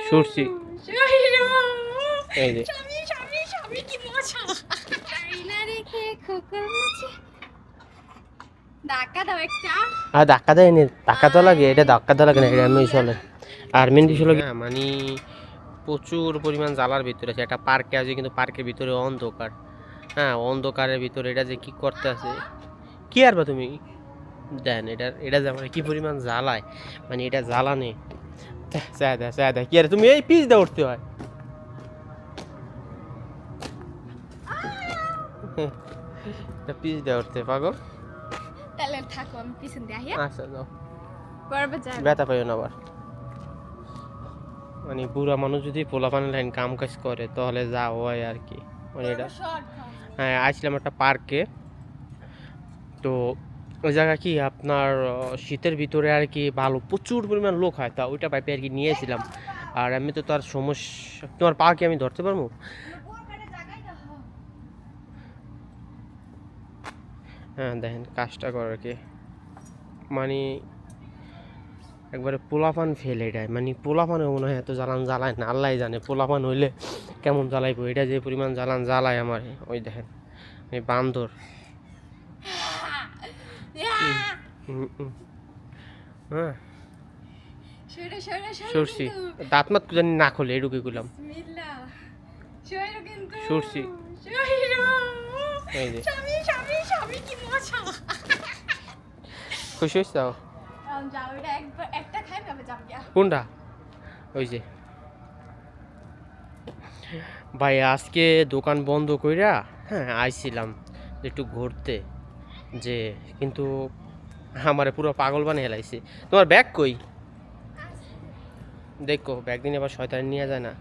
সরছি এই যে আর ধাক্কা দেয়নি, ধাক্কা তো লাগে, এটা ধাক্কা তো লাগে না, এটা এমনি চলে। আর মেন বিষয় হলো মানে প্রচুর পরিমাণ জ্বালার ভিতরে আছে, একটা পার্কে আছে কিন্তু পার্কের ভিতরে অন্ধকার। হ্যাঁ, অন্ধকারের ভিতরে এটা যে কি করতে আছে কি আর বা তুমি দেন, এটা যে আমার কি পরিমাণ জ্বালায়, মানে এটা জ্বালানে চায় কি আর তুমি এই পিচ দিয়ে উঠতে হয়। পিচ দিয়ে উঠতে পাগল। তাহলে থাকো, আমি পিছন দিয়ে আহি। আচ্ছা যাও, পড়বে যাবে। ব্যথা পাইও না আবার। মানে বুড়া মানুষ যদি পোলাপানের লাইন কাম কাজ করে তাহলে যা হয় আর কি। মানে এটা হ্যাঁ, আসছিলাম একটা পার্কে, তো ওই জায়গা কি আপনার শীতের ভিতরে আর কি ভালো প্রচুর পরিমাণ লোক হয়, তা ওইটা পাইপে আর কি নিয়েছিলাম। আর এমনি তো তার সমস্যা, তোমার পা কি আমি ধরতে পারবো? হ্যাঁ দেখেন কাজটা করে আর কি, মানে একবারে পোলাপান ফেল এটাই, মানে পোলাপানে মনে হয় এত জ্বালান জ্বালায় না, আল্লাহ জানে পোলাপান হইলে কেমন জ্বালাইবো। এটা যে পরিমাণ জ্বালান জ্বালায় আমার, ওই দেখেন এই বান্দর। হ্যাঁ সরছি, দাঁত মাত জানি না খোলে এটুকু করলাম সরছি। এই যে খুশি হয়েছ কোনটা? ওই যে ভাই আজকে দোকান বন্ধ কইরা হ্যাঁ আইছিলাম একটু ঘুরতে, যে কিন্তু আমারে পুরো পাগল বানিয়ে হেলাইছে। তোমার ব্যাগ কই? দেখো ব্যাগ দিন আবার শয়তান নিয়ে যায় না।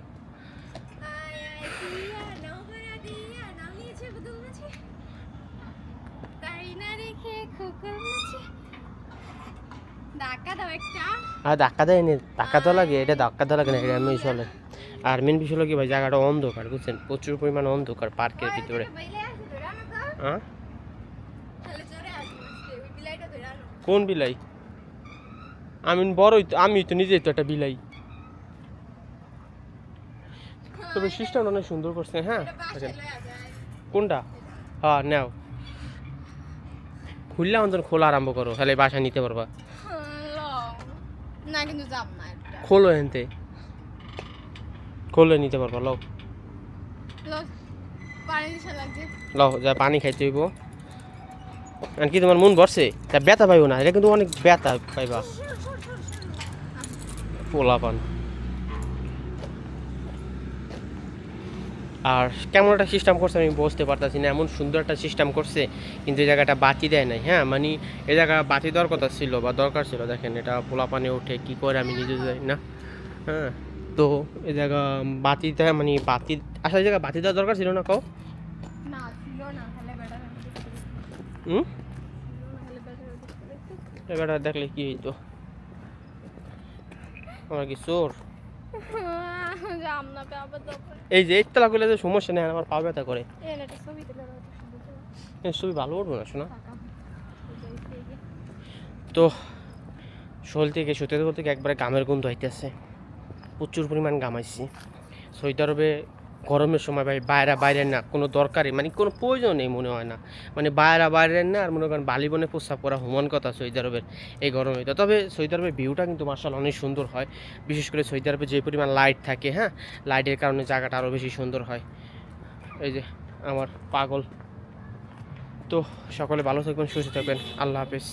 আর ধাক্কা দেয়নি, ধাক্কা তো লাগে, এটা ধাক্কা তো লাগে না, এটা এমনি চলে। আর মেন বিষয় হলো কি ভাই, জায়গাটা অন্ধকার বুঝছেন, প্রচুর পরিমাণ অন্ধকার পার্কের ভিতরে। হ্যাঁ কোন বিলাই? আমি বড়ই তো, আমি তো নিজেই তো একটা বিলাই। তবে সিস্টেমটা অনেক সুন্দর করছে। হ্যাঁ কোনটা? হ্যাঁ নাও, খুললে আমাদের খোলা আরম্ভ করো, তাহলে বাসায় নিতে পারবা। না কিন্তু যাব না, খোলো এনতে, খোলে নিতে পারবা। লও পানি দিশা লাগছে। লও যা পানি খাইতে হইব। আর কি তোমার মন ভরছে? তা ব্যথা পাইব না, এটা কিন্তু অনেক ব্যথা পাইবা পোলাপান। আর কেমন একটা সিস্টেম করছে আমি বুঝতে পারতাছি না, এমন সুন্দর একটা সিস্টেম করছে কিন্তু এই জায়গাটা বাতি দেয় নাই। হ্যাঁ মানে এই জায়গা বাতি দেওয়ার কথা ছিল বা দরকার ছিল, দেখেন এটা পোলাপানে ওঠে কি করে আমি নিজে জানি না। হ্যাঁ তো এই জায়গা বাতি দেয়, মানে বাতি আসলে এই জায়গা বাতি দেওয়ার দরকার ছিল না, কও? না ছিল না, তাহলে বেটার এবারটা দেখলে কি হইতো? আমার কি চোর? যাম না বাবা তো। এই যে ইত্তলা করলে যে সমস্যা নেই, আমার পা ব্যথা করে। এটা ছবি তুলে রাখো সুন্দর। এই ছবি ভালো উঠবো না শোনা। তো শোল থেকে সত্যি বলতে একবারে গামের গন্ধ হইতেছে, প্রচুর পরিমাণ গামাইছি। সৌদি আরবে গরমের সময় ভাই বাইরের না কোনো দরকারই, মানে কোনো প্রয়োজন নেই মনে হয় না, মানে বাইরের না। আর মনে করেন বালিবনে প্রস্রাব করা হুমন কথা সৌদি আরবের এই গরমে। তো তবে সৌদি আরবের ভিউটা কিন্তু মার্শাল অনেক সুন্দর হয়, বিশেষ করে সৌদি আরবে যে পরিমাণ লাইট থাকে, হ্যাঁ লাইটের কারণে জায়গাটা আরও বেশি সুন্দর হয়। এই যে আমার পাগল। তো সকলে ভালো থাকবেন, সুস্থ থাকবেন, আল্লাহ হাফেজ।